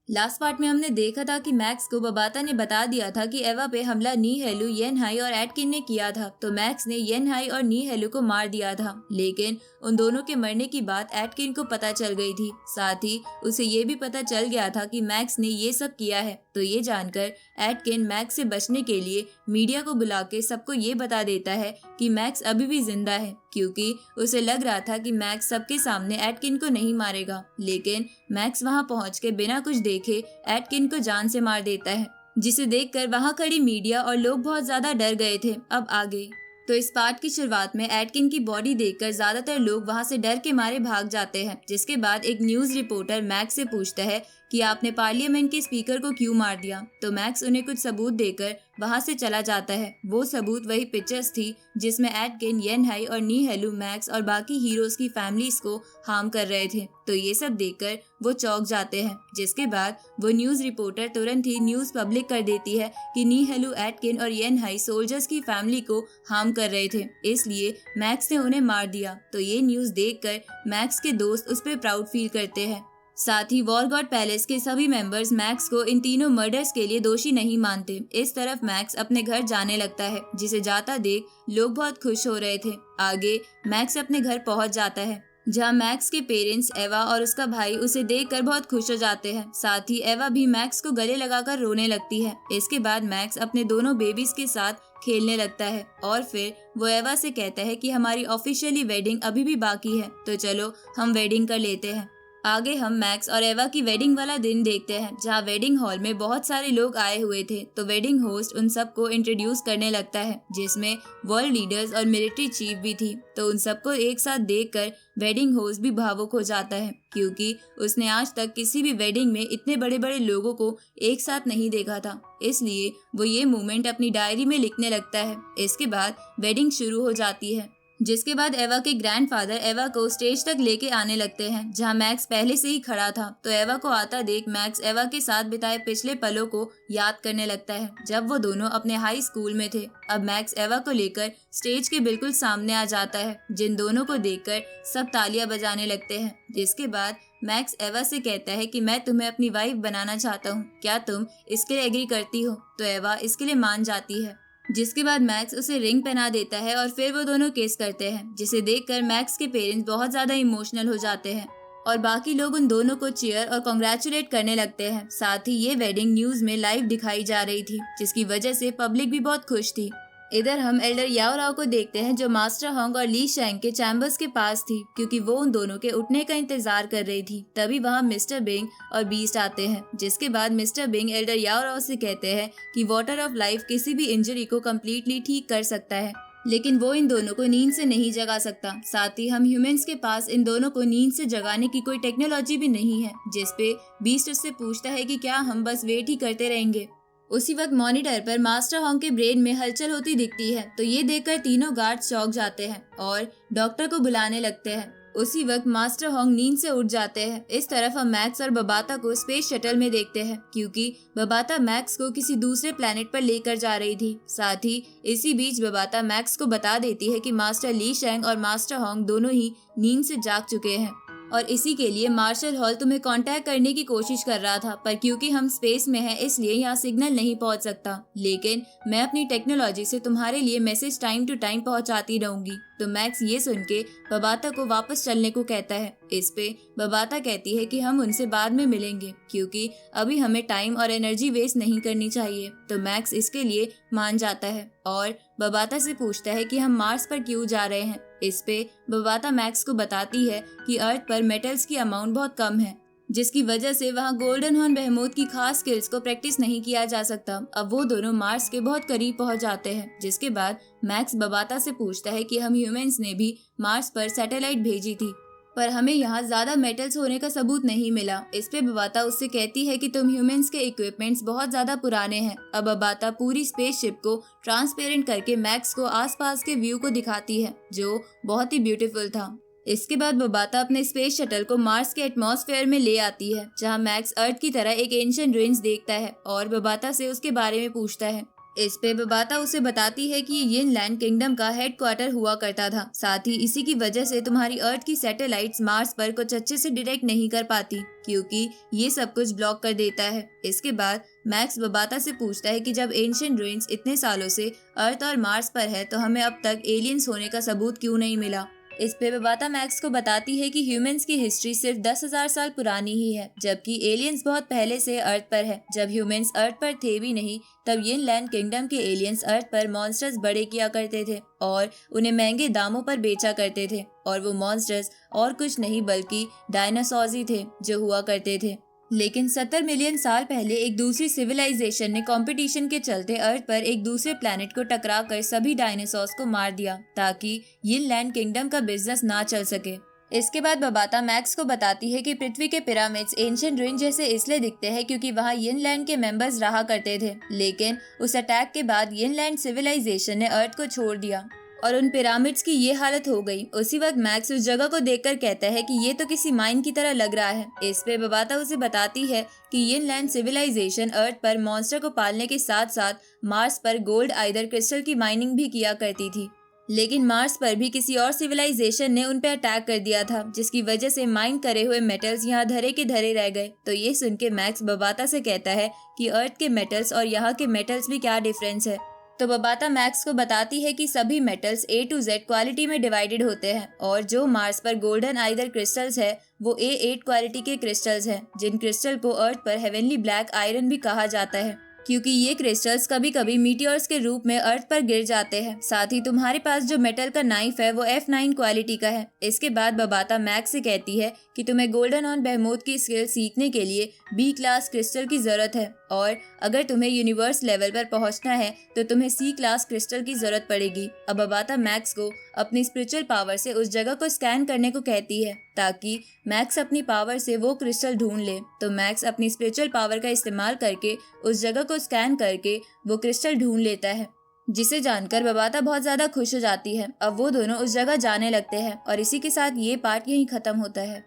Last part में हमने देखा था कि मैक्स को बबाता ने बता दिया था कि एवा पे हमला नी हेलु, येन हाई और एटकिन ने किया था। तो मैक्स ने येन हाई और नी हेलु को मार दिया था, लेकिन उन दोनों के मरने की बात एटकिन को पता चल गई थी। साथ ही उसे ये भी पता चल गया था कि मैक्स ने ये सब किया है। तो ये जानकर एटकिन मैक्स से बचने के लिए मीडिया को बुला के सबको ये बता देता है कि मैक्स अभी भी जिंदा है, क्योंकि उसे लग रहा था कि मैक्स सबके सामने एटकिन को नहीं मारेगा। लेकिन मैक्स वहां पहुंच के बिना कुछ देखे एटकिन को जान से मार देता है, जिसे देखकर वहां खड़ी मीडिया और लोग बहुत ज्यादा डर गए थे। अब आगे तो इस पार्ट की शुरुआत में एटकिन की बॉडी देखकर ज्यादातर लोग वहां से डर के मारे भाग जाते हैं। जिसके बाद एक न्यूज रिपोर्टर मैक्स से पूछता है कि आपने पार्लियामेंट के स्पीकर को क्यों मार दिया। तो मैक्स उन्हें कुछ सबूत देकर वहां से चला जाता है। वो सबूत वही पिक्चर्स थी जिसमें एटकिन, येन हाई और नी हेलु मैक्स और बाकी हीरोज की फैमिलीज को हार्म कर रहे थे। तो ये सब देखकर वो चौंक जाते हैं। जिसके बाद वो न्यूज रिपोर्टर तुरंत ही न्यूज पब्लिक कर देती है कि नी हेलु, एटकिन और येन हाई सोल्जर्स की फैमिली को हार्म कर रहे थे, इसलिए मैक्स ने उन्हें मार दिया। तो ये न्यूज देखकर मैक्स के दोस्त उस पर प्राउड फील करते हैं। साथ ही वॉर गॉड पैलेस के सभी मेंबर्स मैक्स को इन तीनों मर्डर्स के लिए दोषी नहीं मानते। इस तरफ मैक्स अपने घर जाने लगता है, जिसे जाता देख लोग बहुत खुश हो रहे थे। आगे मैक्स अपने घर पहुंच जाता है, जहां मैक्स के पेरेंट्स एवा और उसका भाई उसे देखकर बहुत खुश हो जाते हैं। साथ ही एवा भी मैक्स को गले लगाकर रोने लगती है। इसके बाद मैक्स अपने दोनों बेबीज के साथ खेलने लगता है और फिर वो एवा से कहता है कि हमारी ऑफिशियली वेडिंग अभी भी बाकी है, तो चलो हम वेडिंग कर लेते हैं। आगे हम मैक्स और एवा की वेडिंग वाला दिन देखते हैं, जहां वेडिंग हॉल में बहुत सारे लोग आए हुए थे। तो वेडिंग होस्ट उन सबको इंट्रोड्यूस करने लगता है, जिसमें वर्ल्ड लीडर्स और मिलिट्री चीफ भी थी। तो उन सबको एक साथ देखकर वेडिंग होस्ट भी भावुक हो जाता है, क्योंकि उसने आज तक किसी भी वेडिंग में इतने बड़े बड़े लोगों को एक साथ नहीं देखा था। इसलिए वो ये मोमेंट अपनी डायरी में लिखने लगता है। इसके बाद वेडिंग शुरू हो जाती है, जिसके बाद एवा के ग्रैंडफादर एवा को स्टेज तक लेके आने लगते हैं, जहां मैक्स पहले से ही खड़ा था। तो एवा को आता देख मैक्स एवा के साथ बिताए पिछले पलों को याद करने लगता है, जब वो दोनों अपने हाई स्कूल में थे। अब मैक्स एवा को लेकर स्टेज के बिल्कुल सामने आ जाता है, जिन दोनों को देखकर सब तालियां बजाने लगते हैं। जिसके बाद मैक्स एवा से कहता है कि मैं तुम्हें अपनी वाइफ बनाना चाहता हूँ, क्या तुम इसके लिए एग्री करती हो। तो एवा इसके लिए मान जाती है। जिसके बाद मैक्स उसे रिंग पहना देता है और फिर वो दोनों किस करते हैं, जिसे देखकर मैक्स के पेरेंट्स बहुत ज्यादा इमोशनल हो जाते हैं और बाकी लोग उन दोनों को चीयर और कॉन्ग्रेचुलेट करने लगते हैं। साथ ही ये वेडिंग न्यूज में लाइव दिखाई जा रही थी, जिसकी वजह से पब्लिक भी बहुत खुश थी। इधर हम एल्डर याओ राव को देखते हैं, जो मास्टर होंग और ली शेंग के चैम्बर्स के पास थी, क्योंकि वो उन दोनों के उठने का इंतजार कर रही थी। तभी वहां मिस्टर बिंग और बीस्ट आते हैं। जिसके बाद मिस्टर बिंग एल्डर याओ राव से कहते हैं कि वाटर ऑफ लाइफ किसी भी इंजरी को कम्प्लीटली ठीक कर सकता है, लेकिन वो इन दोनों को नींद से नहीं जगा सकता। साथ ही हम ह्यूमंस के पास इन दोनों को नींद से जगाने की कोई टेक्नोलॉजी भी नहीं है। जिसपे बीस्ट उससे पूछता है कि क्या हम बस वेट ही करते रहेंगे। उसी वक्त मॉनिटर पर मास्टर होंग के ब्रेन में हलचल होती दिखती है। तो ये देखकर तीनों गार्ड्स चौंक जाते हैं और डॉक्टर को बुलाने लगते हैं। उसी वक्त मास्टर होंग नींद से उठ जाते हैं। इस तरफ हम मैक्स और बबाता को स्पेस शटल में देखते हैं, क्योंकि बबाता मैक्स को किसी दूसरे प्लेनेट पर लेकर जा रही थी। साथ ही इसी बीच बबाता मैक्स को बता देती है कि मास्टर ली शेंग और मास्टर होंग दोनों ही नींद से जाग चुके हैं और इसी के लिए मार्शल हॉल तुम्हें कांटेक्ट करने की कोशिश कर रहा था, पर क्योंकि हम स्पेस में हैं इसलिए यहाँ सिग्नल नहीं पहुँच सकता, लेकिन मैं अपनी टेक्नोलॉजी से तुम्हारे लिए मैसेज टाइम टू टाइम पहुँचाती रहूंगी। तो मैक्स ये सुन के बबाता को वापस चलने को कहता है। इस पे बबाता कहती है कि हम उनसे बाद में मिलेंगे, क्योंकि अभी हमें टाइम और एनर्जी वेस्ट नहीं करनी चाहिए। तो मैक्स इसके लिए मान जाता है और बबाता से पूछता है कि हम मार्स पर क्यों जा रहे हैं। इस पे बबाता मैक्स को बताती है कि अर्थ पर मेटल्स की अमाउंट बहुत कम है, जिसकी वजह से वहाँ गोल्डन हॉर्न बेहेमोथ की खास स्किल्स को प्रैक्टिस नहीं किया जा सकता। अब वो दोनों मार्स के बहुत करीब पहुँच जाते हैं। जिसके बाद मैक्स बबाता से पूछता है कि हम ह्यूमंस ने भी मार्स पर सैटेलाइट भेजी थी, पर हमें यहाँ ज्यादा मेटल्स होने का सबूत नहीं मिला। इस पे बबाता उससे कहती है कि तुम ह्यूमंस के इक्विपमेंट्स बहुत ज्यादा पुराने हैं। अब बबाता पूरी स्पेसशिप को ट्रांसपेरेंट करके मैक्स को आसपास के व्यू को दिखाती है, जो बहुत ही ब्यूटीफुल था। इसके बाद बबाता अपने स्पेस शटल को मार्स के एटमॉस्फेयर में ले आती है, जहाँ मैक्स अर्थ की तरह एक एंशिएंट रुइंस देखता है और बबाता से उसके बारे में पूछता है। इस पे बबाता उसे बताती है कि ये यिनलैंड किंगडम का हेडक्वार्टर हुआ करता था। साथ ही इसी की वजह से तुम्हारी अर्थ की सैटेलाइट्स मार्स पर कुछ अच्छे से डायरेक्ट नहीं कर पाती, क्योंकि ये सब कुछ ब्लॉक कर देता है। इसके बाद मैक्स बबाता से पूछता है कि जब एंशिएंट रूइंस इतने सालों से अर्थ और मार्स पर है तो हमें अब तक एलियंस होने का सबूत क्यों नहीं मिला। इस पे बबाता मैक्स को बताती है कि ह्यूमंस की हिस्ट्री सिर्फ 10,000 साल पुरानी ही है, जबकि एलियंस बहुत पहले से अर्थ पर है। जब ह्यूमंस अर्थ पर थे भी नहीं, तब यिनलैंड किंगडम के एलियंस अर्थ पर मॉन्स्टर्स बड़े किया करते थे और उन्हें महंगे दामों पर बेचा करते थे। और वो मॉन्स्टर्स और कुछ नहीं बल्कि डायनासोर्स ही थे जो हुआ करते थे। लेकिन 70 मिलियन साल पहले एक दूसरी सिविलाइजेशन ने कंपटीशन के चलते अर्थ पर एक दूसरे प्लेनेट को टकरा कर सभी डायनासोर्स को मार दिया, ताकि यिनलैंड किंगडम का बिजनेस ना चल सके। इसके बाद बबाता मैक्स को बताती है कि पृथ्वी के पिरामिड्स एंशिएंट रूइन जैसे इसलिए दिखते हैं क्योंकि वहाँ यिनलैंड के मेंबर्स रहा करते थे, लेकिन उस अटैक के बाद यिनलैंड सिविलाइजेशन ने अर्थ को छोड़ दिया और उन पिरामिड्स की ये हालत हो गई। उसी वक्त मैक्स उस जगह को देखकर कहता है कि ये तो किसी माइन की तरह लग रहा है। इस पे बबाता उसे बताती है कि यिनलैंड सिविलाइजेशन अर्थ पर मॉन्स्टर को पालने के साथ साथ मार्स पर गोल्ड आइदर क्रिस्टल की माइनिंग भी किया करती थी, लेकिन मार्स पर भी किसी और सिविलाइजेशन ने उन पर अटैक कर दिया था, जिसकी वजह से माइन करे हुए मेटल्स यहाँ धरे के धरे रह गए। तो ये सुन के मैक्स बबाता से कहता है कि अर्थ के मेटल्स और यहाँ के मेटल्स में क्या डिफरेंस है। तो बबाता मैक्स को बताती है कि सभी metals A to Z quality में डिवाइडेड होते हैं और जो मार्स पर गोल्डन आइदर क्रिस्टल्स है वो A8 क्वालिटी के क्रिस्टल्स हैं, जिन क्रिस्टल को अर्थ पर हेवनली ब्लैक आयरन भी कहा जाता है, क्योंकि ये क्रिस्टल्स कभी कभी मीटियोर्स के रूप में अर्थ पर गिर जाते हैं। साथ ही तुम्हारे पास जो मेटल का नाइफ है वो F9 क्वालिटी का है। इसके बाद बबाता मैक्स से कहती है कि तुम्हें गोल्डन ऑन बेहमोथ की स्किल सीखने के लिए B क्लास क्रिस्टल की जरूरत है और अगर तुम्हें यूनिवर्स लेवल पर पहुंचना है तो तुम्हें C क्लास क्रिस्टल की जरूरत पड़ेगी। अब बबाता मैक्स को अपनी स्पिरिचुअल पावर से उस जगह को स्कैन करने को कहती है ताकि मैक्स अपनी पावर से वो क्रिस्टल ढूंढ ले। तो मैक्स अपनी स्पिरिचुअल पावर का इस्तेमाल करके उस जगह को स्कैन करके वो क्रिस्टल ढूंढ लेता है, जिसे जानकर बबाता बहुत ज्यादा खुश हो जाती है। अब वो दोनों उस जगह जाने लगते हैं और इसी के साथ ये पार्ट यहीं खत्म होता है।